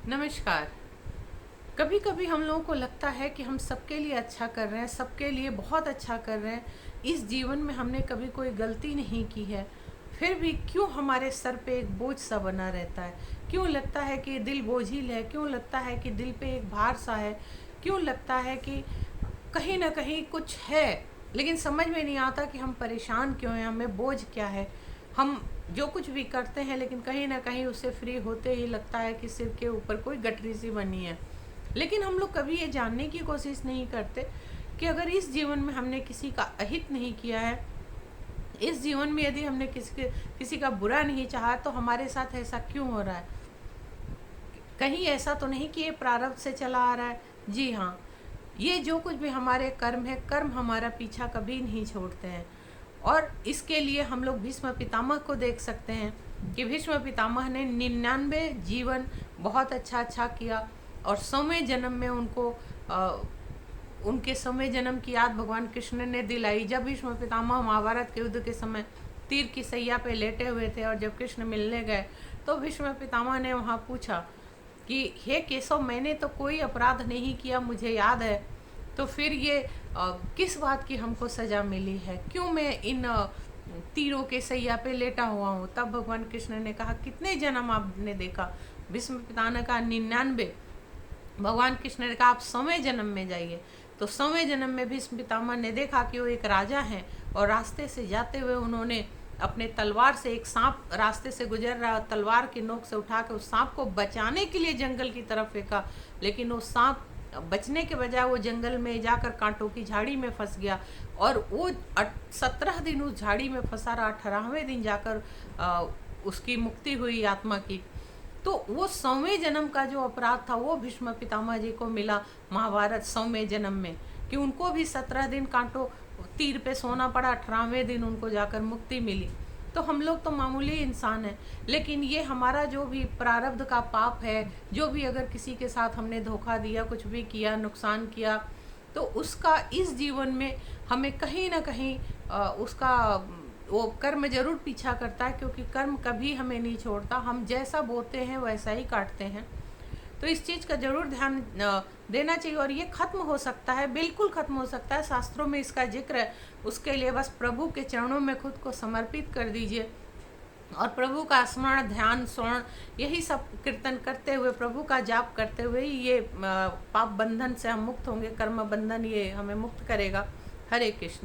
नमस्कार। कभी कभी हम लोगों को लगता है कि हम सबके लिए अच्छा कर रहे हैं, सबके लिए बहुत अच्छा कर रहे हैं। इस जीवन में हमने कभी कोई गलती नहीं की है, फिर भी क्यों हमारे सर पे एक बोझ सा बना रहता है। क्यों लगता है कि दिल बोझिल है, क्यों लगता है कि दिल पे एक भार सा है, क्यों लगता है कि कहीं ना कहीं कुछ है, लेकिन समझ में नहीं आता कि हम परेशान क्यों हैं, हमें बोझ क्या है। हम जो कुछ भी करते हैं लेकिन कहीं ना कहीं उससे फ्री होते ही लगता है कि सिर के ऊपर कोई गठरी सी बनी है। लेकिन हम लोग कभी ये जानने की कोशिश नहीं करते कि अगर इस जीवन में हमने किसी का अहित नहीं किया है, इस जीवन में यदि हमने किसी का बुरा नहीं चाहा, तो हमारे साथ ऐसा क्यों हो रहा है। कहीं ऐसा तो नहीं कि ये प्रारब्ध से चला आ रहा है। जी हाँ, ये जो कुछ भी हमारे कर्म है, कर्म हमारा पीछा कभी नहीं छोड़ते हैं। और इसके लिए हम लोग भीष्म पितामह को देख सकते हैं कि भीष्म पितामह ने 99 जीवन बहुत अच्छा किया, और 100वें जन्म में उनके 100वें जन्म की याद भगवान कृष्ण ने दिलाई। जब भीष्म पितामह महाभारत के युद्ध के समय तीर की सैया पे लेटे हुए थे और जब कृष्ण मिलने गए, तो भीष्म पितामह ने वहाँ पूछा कि हे केशव, मैंने तो कोई अपराध नहीं किया, मुझे याद है, तो फिर ये किस बात की हमको सजा मिली है, क्यों मैं इन तीरों के सैया पे लेटा हुआ हूँ। तब भगवान कृष्ण ने कहा, कितने जन्म आपने देखा। भीष्म पिता ने कहा 99। भगवान कृष्ण ने कहा आप 100वें जन्म में जाइए। तो 100वें जन्म में भीष्म पितामह ने देखा कि वो एक राजा हैं, और रास्ते से जाते हुए उन्होंने अपने तलवार से एक सांप रास्ते से गुजर रहा, तलवार की नोक से उठा के उस सांप को बचाने के लिए जंगल की तरफ फेंका, लेकिन वो सांप बचने के बजाय वो जंगल में जाकर कांटों की झाड़ी में फंस गया, और वो 17 दिन उस झाड़ी में फंसा रहा। 18वें दिन जाकर उसकी मुक्ति हुई आत्मा की। तो वो 100वें जन्म का जो अपराध था वो भीष्म पितामह जी को मिला महाभारत 100वें जन्म में, कि उनको भी 17 दिन कांटों तीर पे सोना पड़ा, 18वें दिन उनको जाकर मुक्ति मिली। तो हम लोग तो मामूली इंसान हैं, लेकिन ये हमारा जो भी प्रारब्ध का पाप है, जो भी अगर किसी के साथ हमने धोखा दिया, कुछ भी किया, नुकसान किया, तो उसका इस जीवन में हमें कहीं ना कहीं उसका वो कर्म जरूर पीछा करता है, क्योंकि कर्म कभी हमें नहीं छोड़ता। हम जैसा बोते हैं वैसा ही काटते हैं। तो इस चीज़ का जरूर ध्यान देना चाहिए, और ये खत्म हो सकता है, बिल्कुल खत्म हो सकता है। शास्त्रों में इसका जिक्र है। उसके लिए बस प्रभु के चरणों में खुद को समर्पित कर दीजिए, और प्रभु का स्मरण, ध्यान, स्वर्ण, यही सब कीर्तन करते हुए, प्रभु का जाप करते हुए ही ये पाप बंधन से हम मुक्त होंगे। कर्म बंधन ये हमें मुक्त करेगा। हरे कृष्ण।